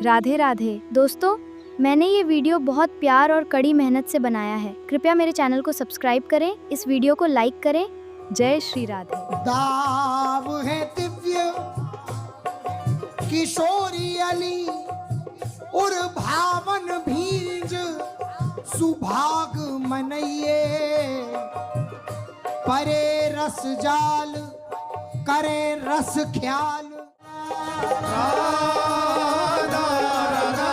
राधे राधे दोस्तों, मैंने ये वीडियो बहुत प्यार और कड़ी मेहनत से बनाया है। कृपया मेरे चैनल को सब्सक्राइब करें, इस वीडियो को लाइक करें। जय श्री राधे। दाव है दिव्य किशोरी अली और भावन भीज सुभाग मनइये, परे रस जाल करे रस ख्याल। राधा राधा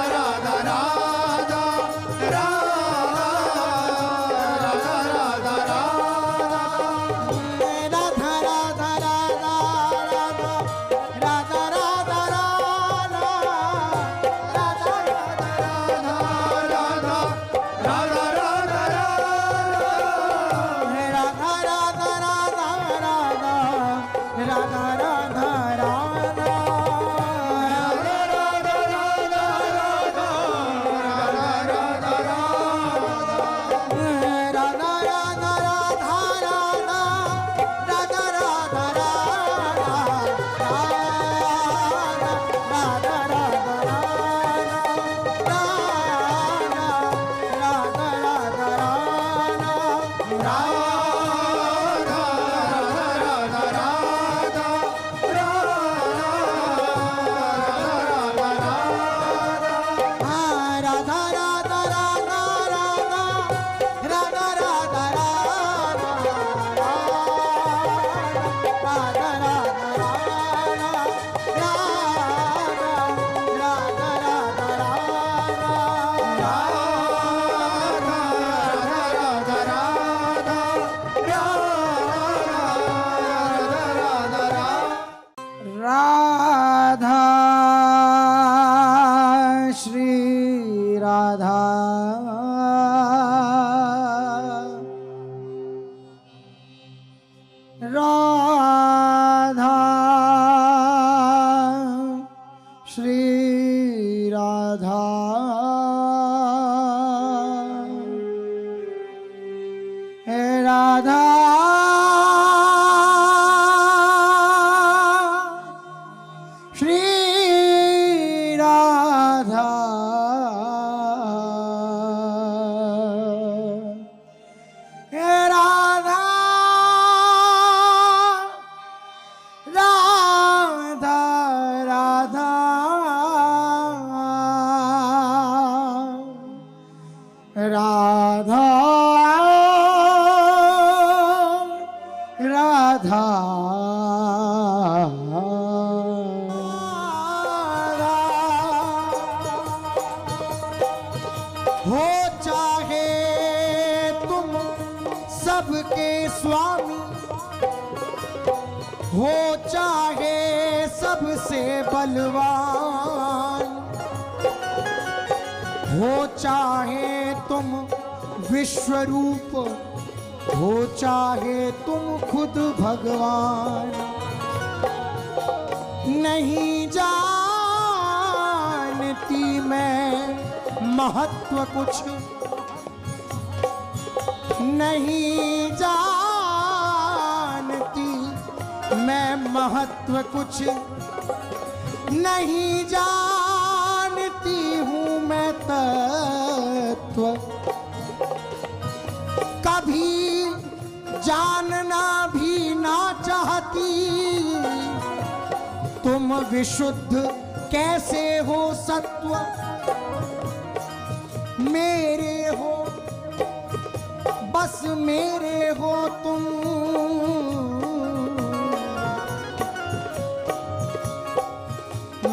राधा राधा श्री राधा राधा श्री राधा राधा श्री राधा राधा राधा राधा राधा राधा हो चाहे तुम सबके स्वामी, हो चाहे सबसे बलवान, हो चाहे तुम विश्वरूप, हो चाहे तुम खुद भगवान, नहीं जानती मैं महत्व कुछ, नहीं जानती मैं महत्व कुछ, नहीं जानती हूँ मैं तत्व, कभी जानना भी ना चाहती। तुम विशुद्ध कैसे हो सत्व, मेरे हो बस मेरे हो तुम,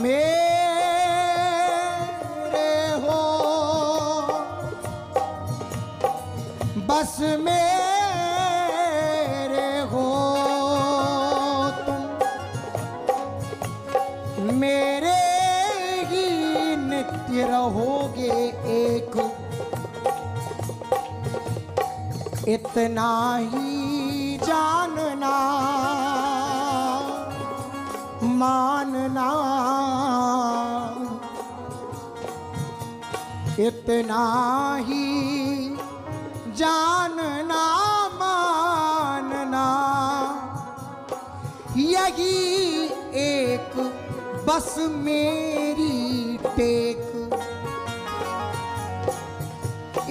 मेरे हो बस मेरे हो तुम, मेरे ही नित्य रहोगे एक, इतना ही जानना मानना, इतना ही जानना मानना, यही एक बस मेरी टेक।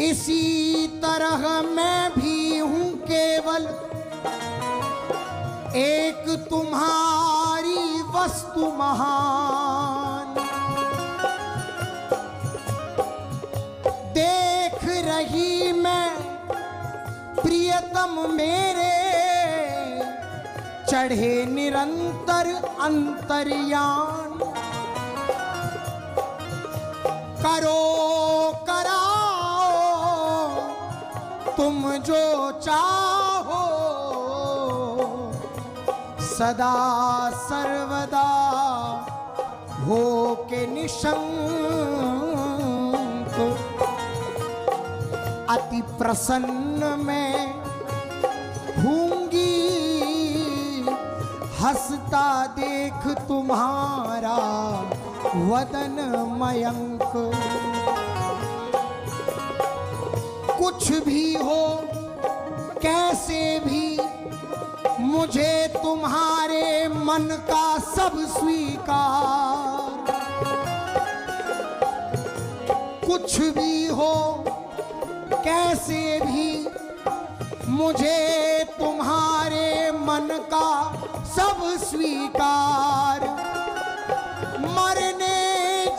इसी तरह मैं भी हूं केवल एक तुम्हारी वस्तु महान। देख रही मैं प्रियतम मेरे चढ़े निरंतर अंतर्यान। करो कराओ तुम जो चाहो, सदा सर्वदा हो के निशंक। अति प्रसन्न मैं हूंगी हंसता देख तुम्हारा वदन मयंक। कुछ भी हो कैसे भी मुझे तुम्हारे मन का सब स्वीकार। कुछ भी हो कैसे भी मुझे तुम्हारे मन का सब स्वीकार। मरने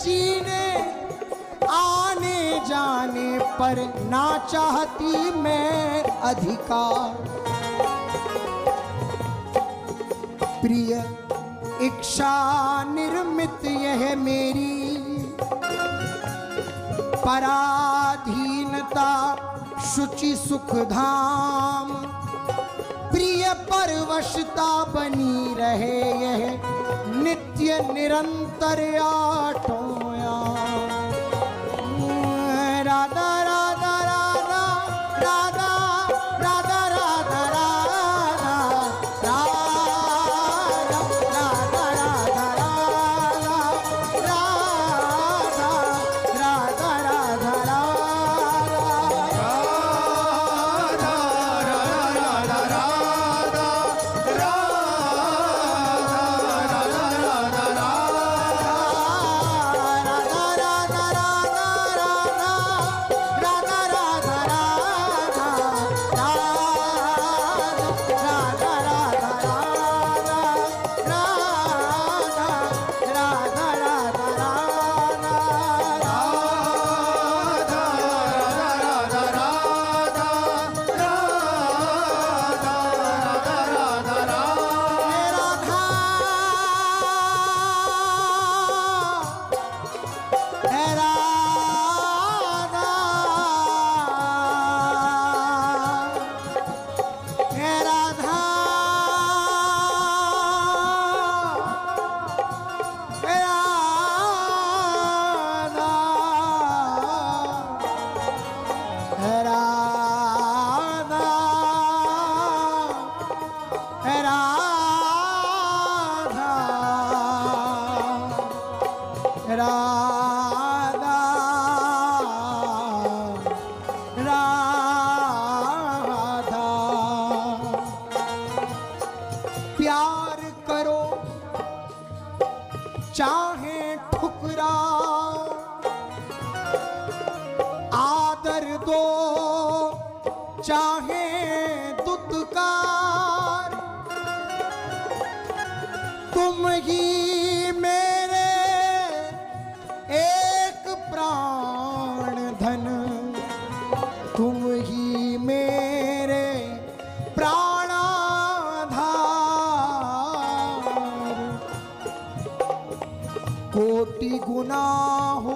जीने आने जाने पर ना चाहती मैं अधिकार। प्रिय इच्छा निर्मित यह मेरी पराधीनता शुचि सुख धाम। प्रिय परवशता बनी रहे यह नित्य निरंतर आठोया। राधा राधा राधा राधा राधा राधा राधा राधा राधा राधा राधा राधा राधा राधा। प्यार करो चाहे ठुकराओ, आदर दो चाहे दुत्कार। तुम ही मेरे एक प्राण धन, तुम ही मेरे प्राणाधार। कोटि गुना हो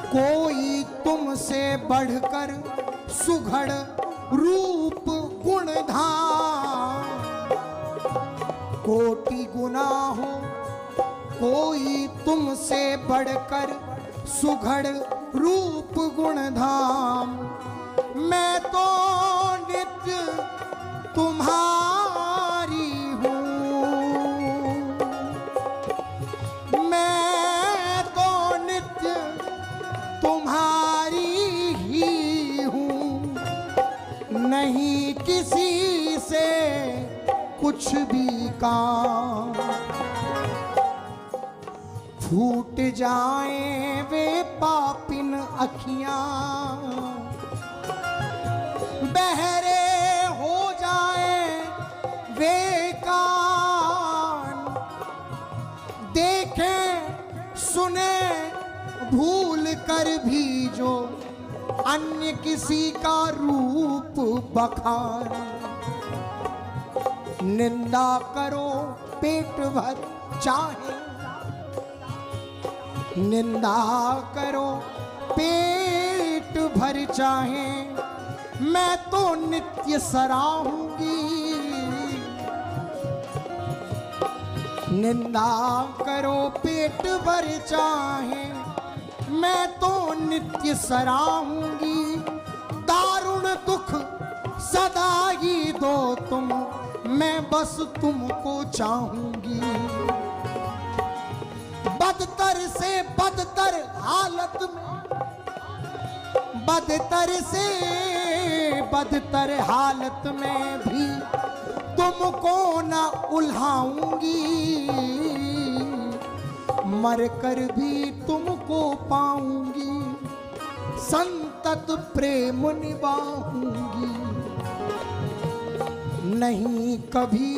कोई तुमसे बढ़कर सुघड़ रूप गुण धाम। कोटि गुना हो कोई तुमसे बढ़कर सुघड़ रूप गुण धाम। मैं तो नित्य तुम्हारी हूँ, मैं तो नित्य तुम्हारी ही हूँ। नहीं किसी से कुछ भी काम। फूट टूट जाएं वे पापिन अखियां, बहरे हो जाएं वे कान, देखें सुने भूल कर भी जो अन्य किसी का रूप बखान। निंदा करो पेट भर चाहे, निंदा करो पेट भर चाहे, मैं तो नित्य सराहूंगी। निंदा करो पेट भर चाहे, मैं तो नित्य सराहूंगी। दारुण दुख सदा ही दो तुम, मैं बस तुमको चाहूंगी। बदतर से बदतर हालत में, बदतर से बदतर हालत में भी तुमको न उल्हाऊंगी। मरकर भी तुमको पाऊंगी, संतत प्रेम निभाऊंगी। नहीं कभी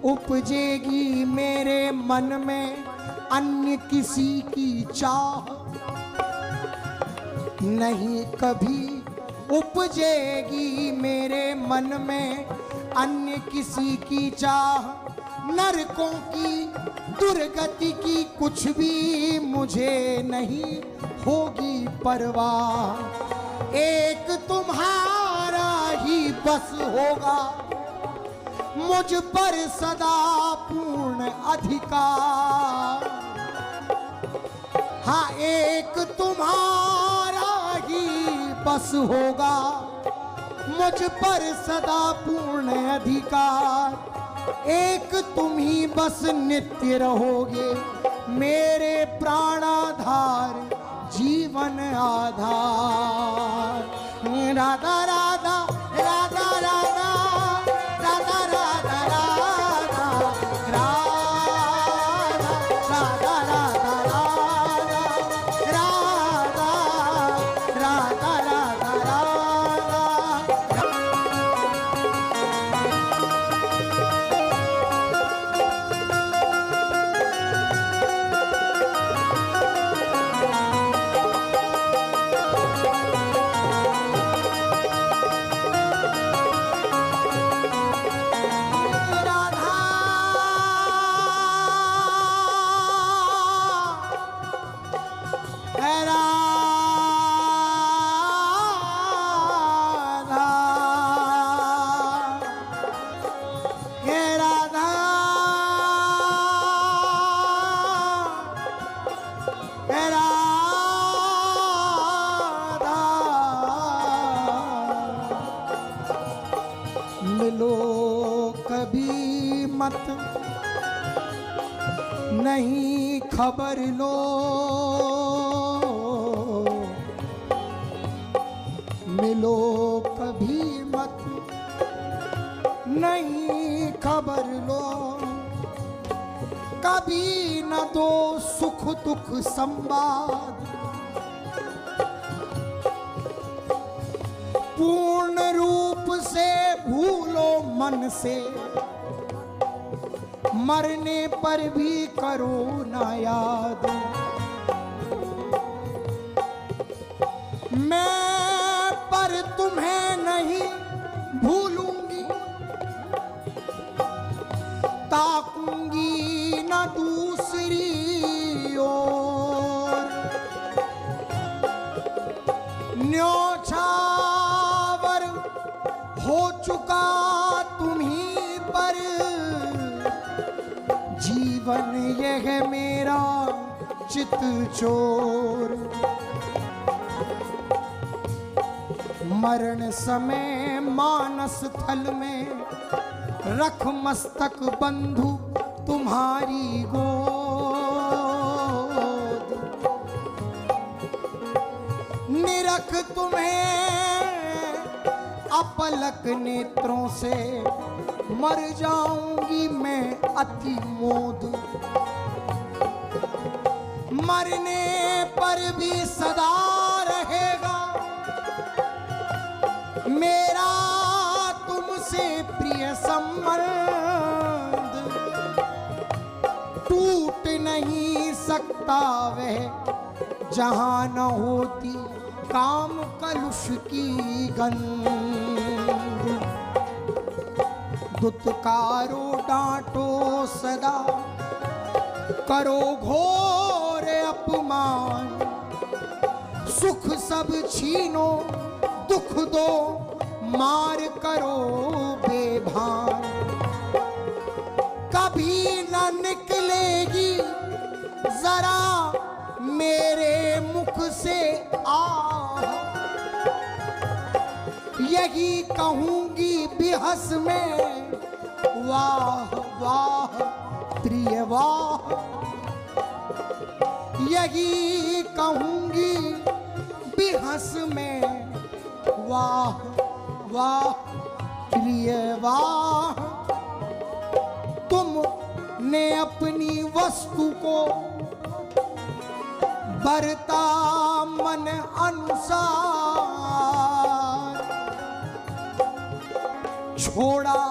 उपजेगी मेरे मन में अन्य किसी की चाह, नहीं कभी उपजेगी मेरे मन में अन्य किसी की चाह। नरकों की दुर्गति की कुछ भी मुझे नहीं होगी परवाह। एक तुम्हारा ही बस होगा मुझ पर सदा पूर्ण अधिकार। हाँ, एक तुम्हारा ही बस होगा मुझ पर सदा पूर्ण अधिकार। एक तुम ही बस नित्य रहोगे मेरे प्राणाधार जीवन आधार। राधा राधा राधा राधा राधा राधा राधा राधा राधा राधा राधा राधा राधा राधा। मिलो कभी मत नहीं खबर लो, मिलो कभी मत नहीं खबर लो। कभी न दो सुख दुख संवाद, पूर्ण रूप से भूलो मन से। मरने पर भी करो ना याद, मैं पर तुम्हें नहीं भूलूंगी। ताकूंगी न दूसरी ओर, न्योछावर हो चुका तुम्हीं पर। जीवन यह है मेरा चित चोर, मरण समय मानस थल में रख मस्तक बंधु तुम्हारी गोद। निरख तुम्हें अपलक नेत्रों से, मर जाऊंगी मैं अति मोद। मरने पर भी सदा रहेगा मेरा तुमसे प्रिय संबंध। टूट नहीं सकता वह जहां न होती काम कलुष की गंध। दुत्कारो डांटो सदा करो घोर अपमान। सुख सब छीनो दुख दो मार करो बेभान। कभी न निकलेगी जरा मेरे मुख से आह। यही कहूंगी बिहस में वाह वाह प्रिय वाह। यही कहूंगी बिहस में वाह वाह प्रिय वाह। तुमने अपनी वस्तु को बरता मन अनुसार। छोड़ा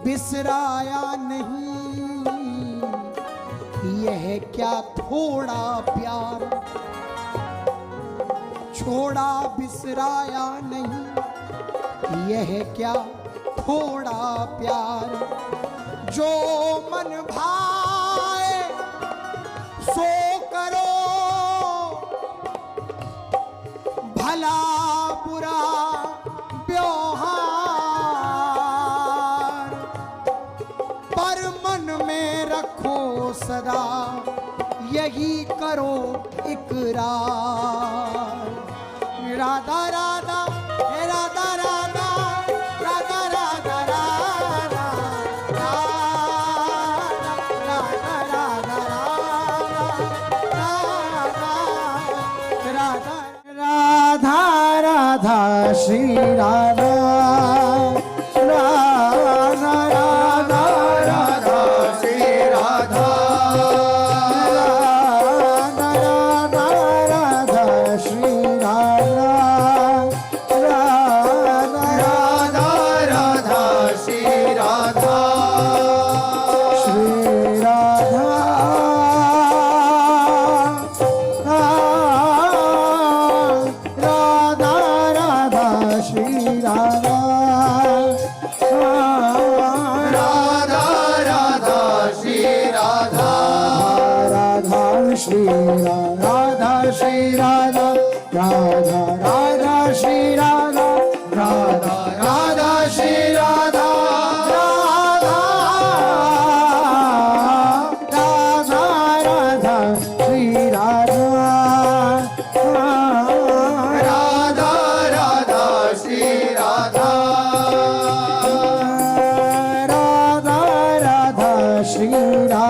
बिसराया नहीं यह क्या थोड़ा प्यार। छोड़ा बिसराया नहीं यह क्या थोड़ा प्यार। जो मन भाए सो करो भला बुरा व्यवहार। पर मन में रखो सदा यही करो इकरार। राधा राधा हे राधा राधा राधा राधा राधा राधा राधा राधा राधा राधा श्री राधा राधा राधा राधा श्री राधा राधा राधा श्री राधा राधा राधा श्री राधा श्री राधा राधा राधा श्री राधा राधा राधा श्री राधा राधा श्री राधा श्री राधा राधा राधा श्री राधा राधा राधा श्री राधा राधा राधा राधा श्री राधा राधा राधा श्री राधा राधा राधा श्री राधा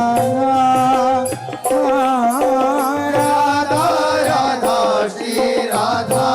राधा राधा श्री राधा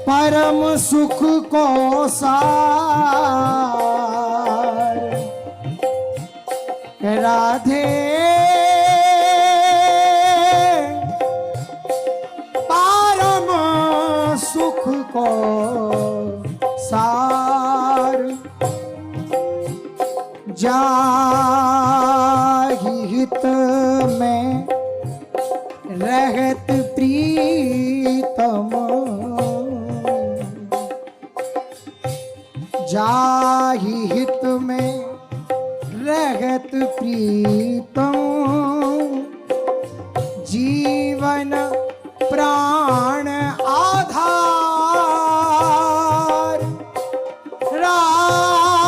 परम सुख को सार राधे परम सुख को सार जाहि हित में रहत प्रीतम जाहि हित में रहत प्रीतम जीवन प्राण आधार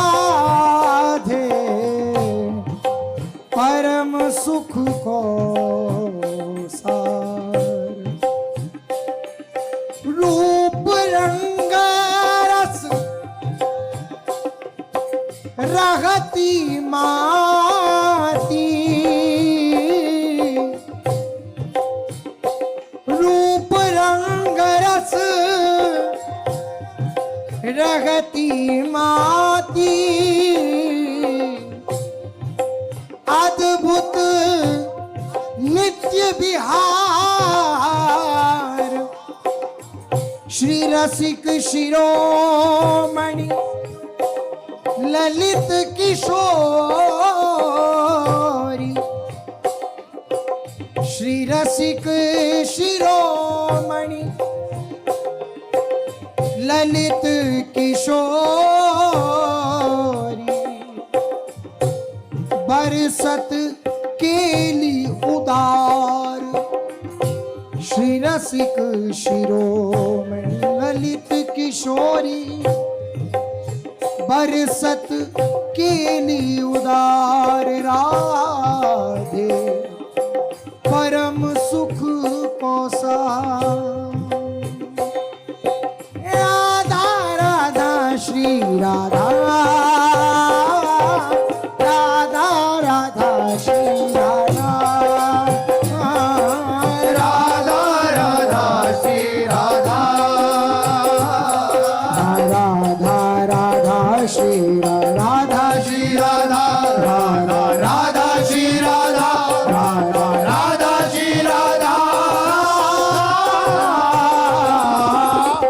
राधे परम सुख को सार रूप रंग रस रहती माती रूप रंग रस रहती माती अद्भुत नित्य विहार श्री रसिक शिरोमणि ललित किशोरी श्री रसिक शिरोमणि ललित किशोरी बरसत केली उदार श्री रसिक शिरोमणि ललित किशोरी बरसत केली उदार राधे परम सुख को राधा राधा श्री राधा राधा राधा श्री राधा राधा राधा श्री राधा राधा राधा श्री राधा श्री राधा राधा राधा श्री राधा राधा राधा श्री राधा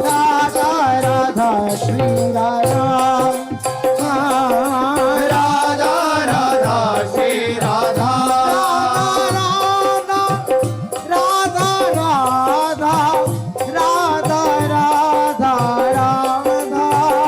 राधा राधा श्री राधा राधा राधा श्री राधा राधा राधा राधा राधा राधा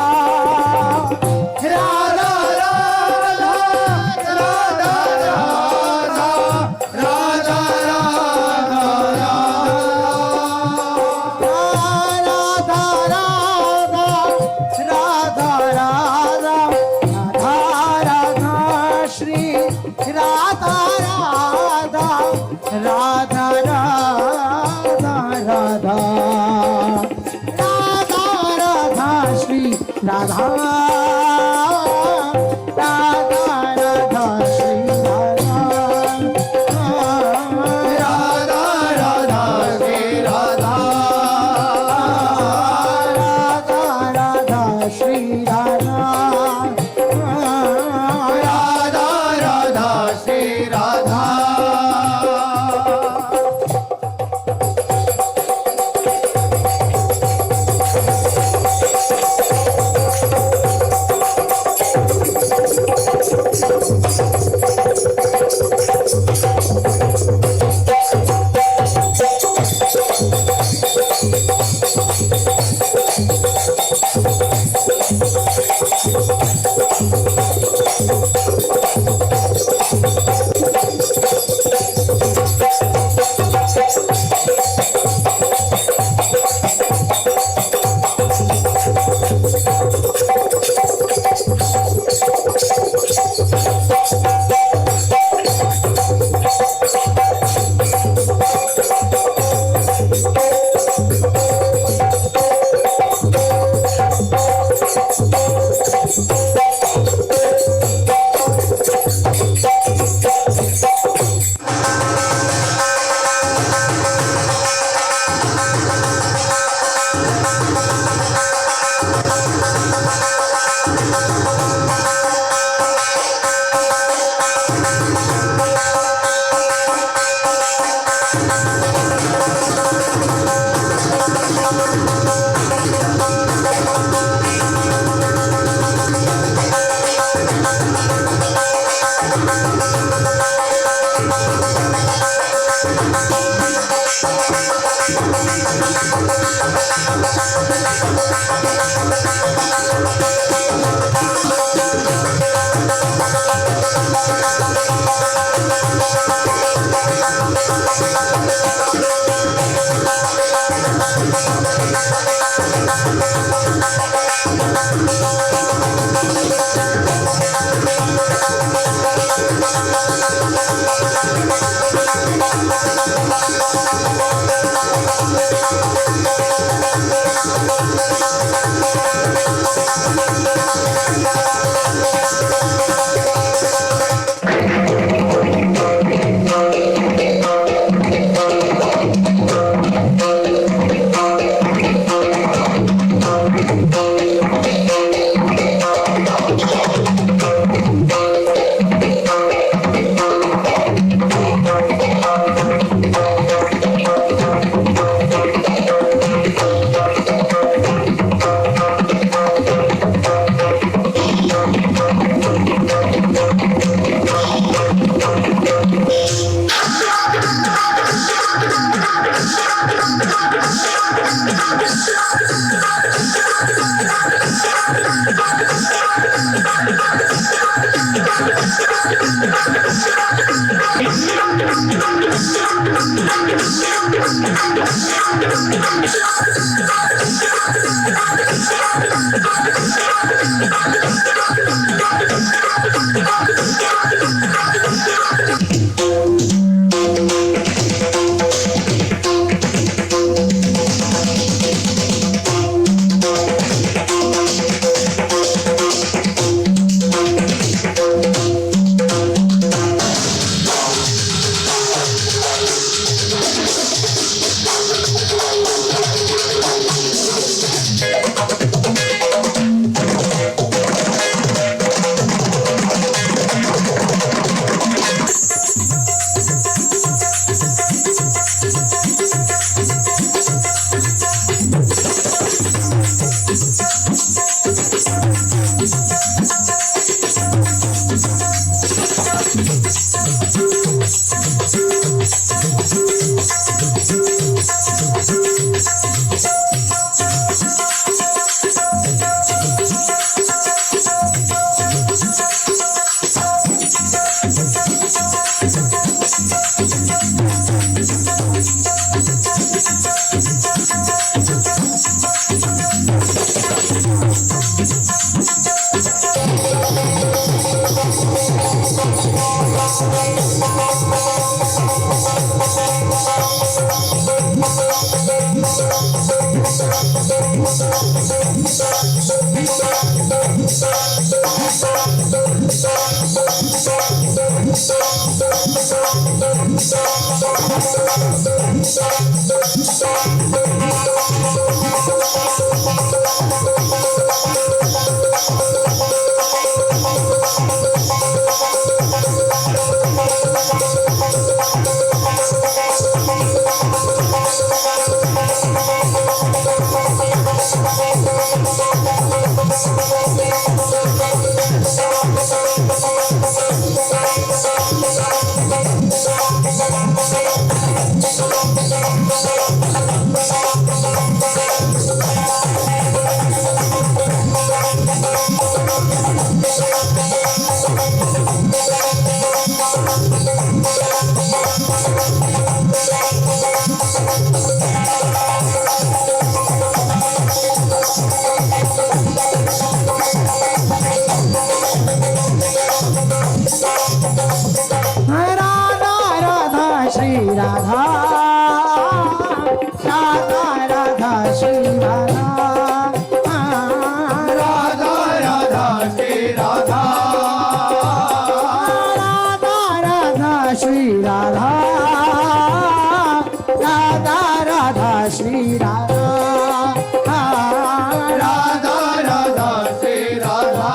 राधा राधा श्री राधा, राधा राधा श्री राधा, राधा राधा श्री राधा, राधा राधा श्री राधा, राधा राधा श्री राधा, राधा राधा श्री राधा।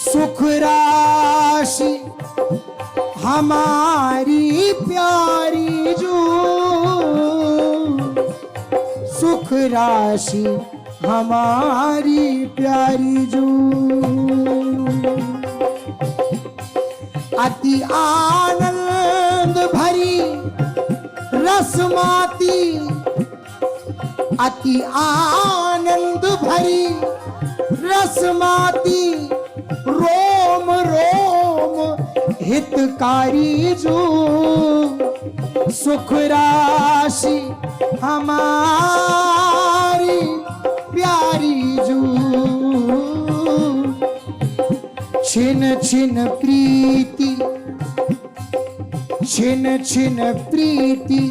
सुख राशि हमारी प्यारी जो, सुख राशि हमारी प्यारी जो, अति आनंद भरी रसमाती, अति आनंद भरी रसमाती, रोम रोम हितकारी जो, सुख राशि हमारी प्यारी जो, छिन छिन प्रीति, छिन छिन प्रीति,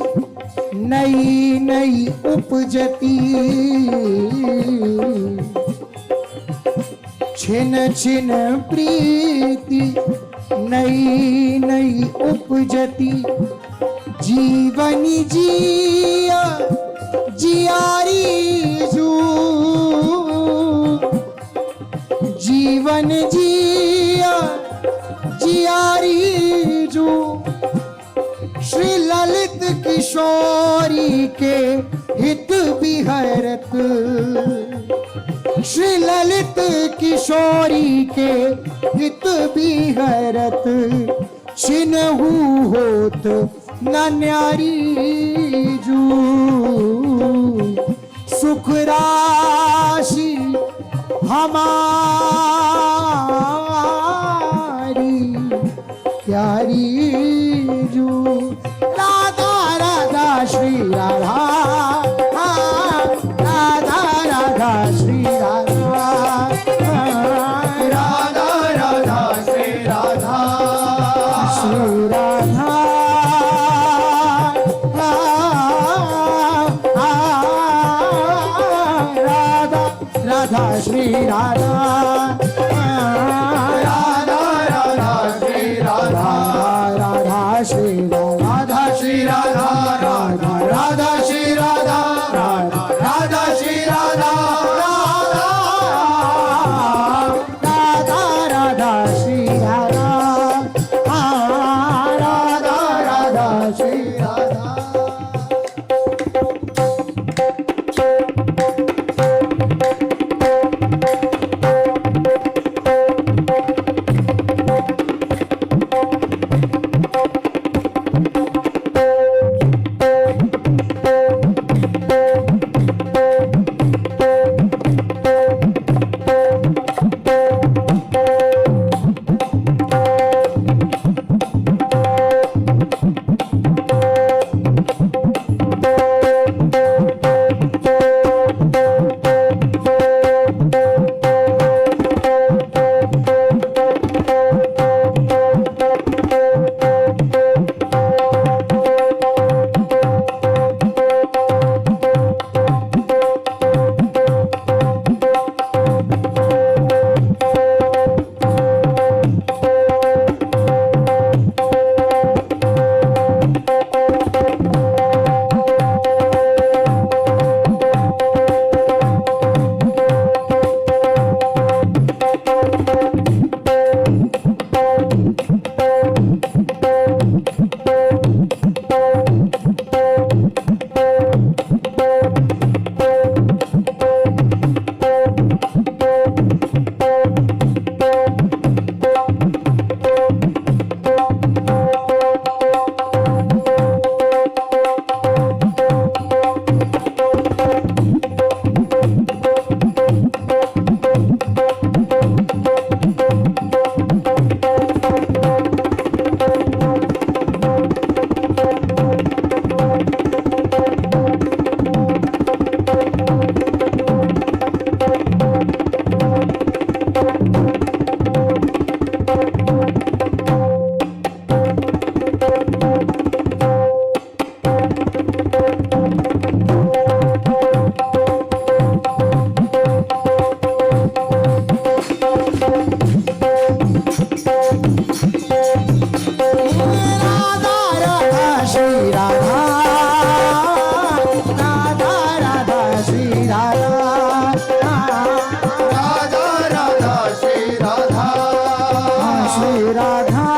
नई नई उपजती, छिन छिन प्रीति, नई नई उपजती, जीवन जिया जियारी जो, जीवन जिया जियारी जो, श्री ललित किशोरी के हित विहरत, श्री ललित किशोरी के हित विहरत, छिनहु होत न न्यारी जो, सुख राशि हमारी प्यारी जो, राधा राधा श्री राधा, राधा राधा श्री राधा, राधा राधा श्री राधा, श्री राधा, राधा राधा श्री राधा। राधा राधा राधा श्री राधा राधा श्री राधा श्री राधा राधा राधा श्री राधा राधा राधा श्री राधा राधा राधा राधा श्री राधा राधा राधा श्री राधा श्री राधा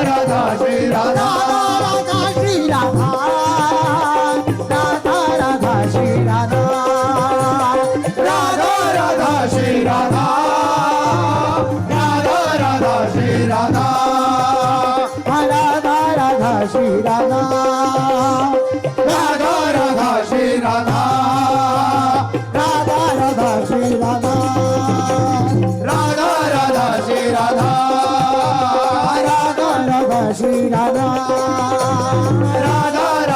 राधा राधा श्री राधा राधा श्री राधा राधा राधा श्री राधा राधा राधा श्री राधा राधा राधा श्री राधा राधा राधा श्री राधा राधा राधा श्री राधा राधा राधा श्री राधा राधा राधा श्री राधा राधा राधा श्री राधा राधा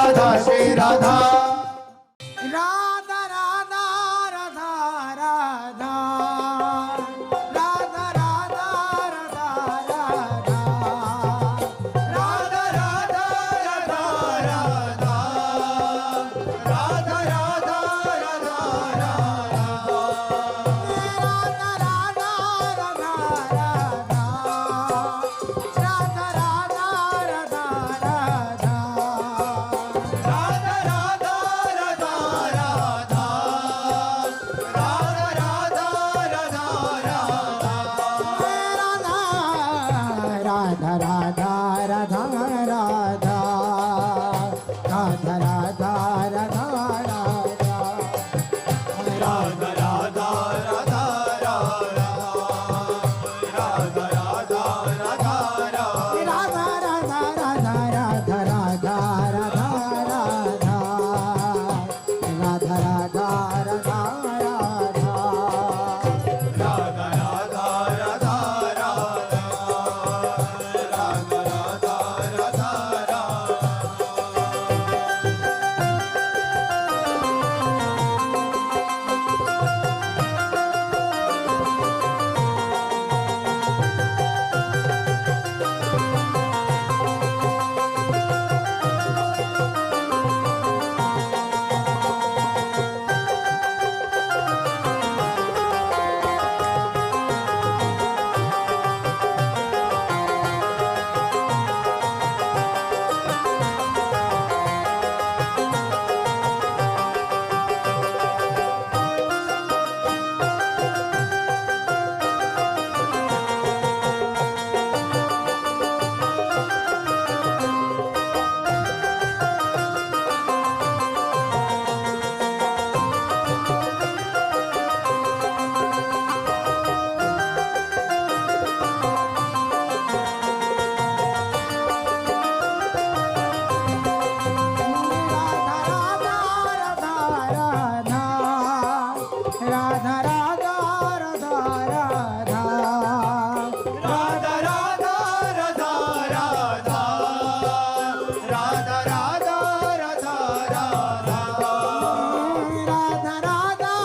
राधा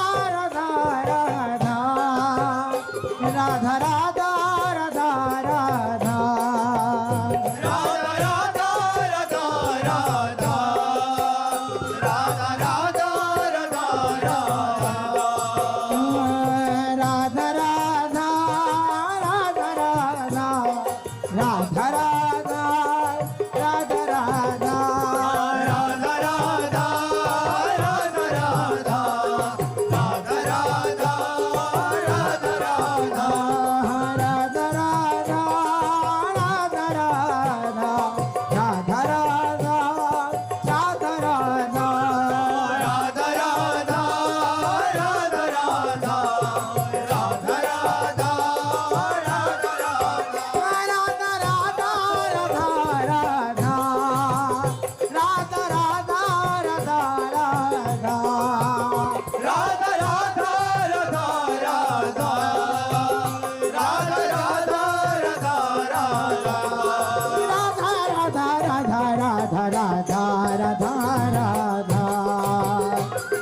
राधा राधा राधा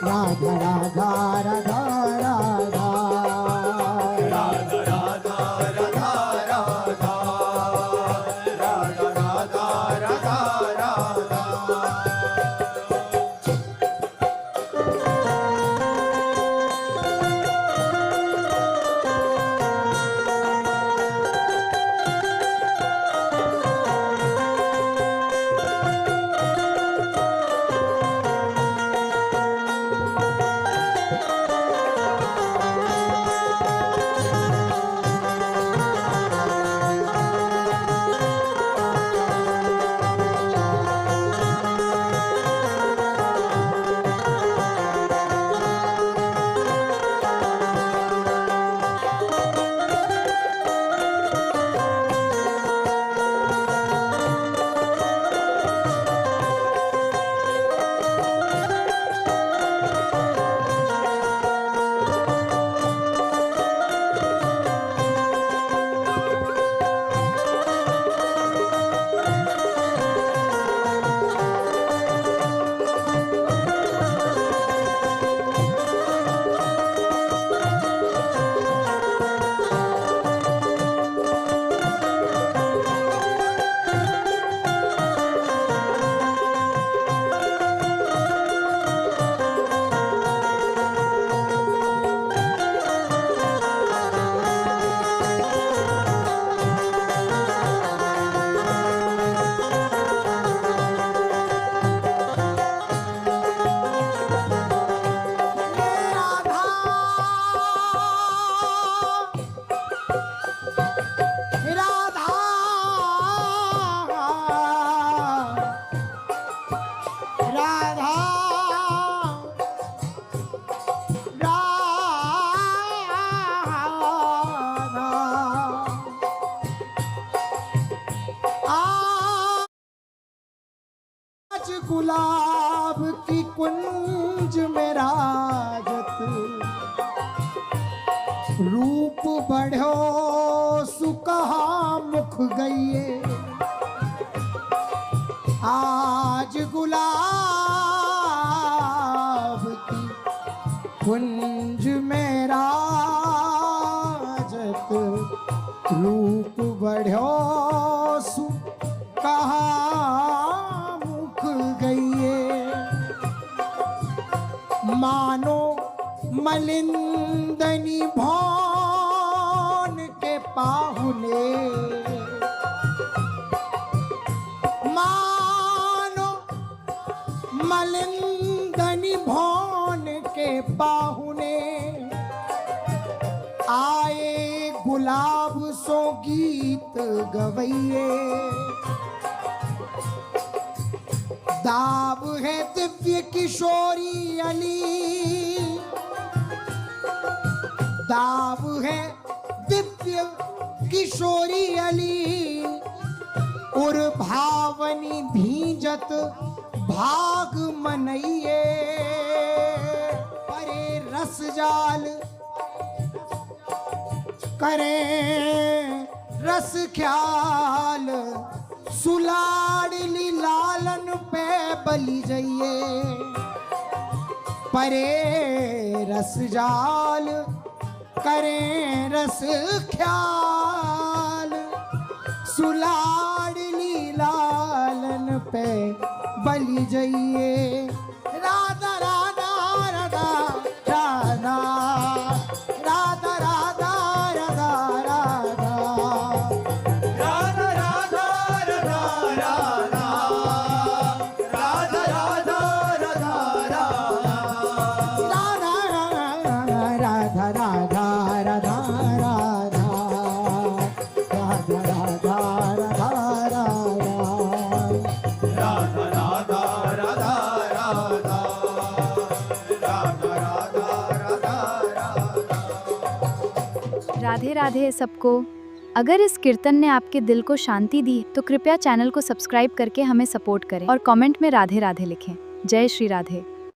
राधा राधा राधा गुलाब की कुंज में राजत रूप बढ़ो सुकहा मुख गईए आज गुलाब की कुंज में राजत रूप बढ़ो सुकहा मानो मलिंदनी भौन के पाहुने मानो मलिंदनी भौन के पाहुने आए गुलाब सो गीत गवैये दाब है दिव्य किशोरी अली दाब है दिव्य किशोरी अली और भावनी भींजत भाग मनइये परे रस जाल करें रस ख्याल सुलाड़ली लालन पे बली जाइए परे रस जाल करें रस ख्याल, सुलाडली लालन पे बलि जइए। राधा राधा राधा राधा राधा राधा राधा राधा राधा राधा राधा राधा राधा राधा राधा राधा राधे राधे सबको। अगर इस कीर्तन ने आपके दिल को शांति दी तो कृपया चैनल को सब्सक्राइब करके हमें सपोर्ट करें और कमेंट में राधे राधे लिखें। जय श्री राधे।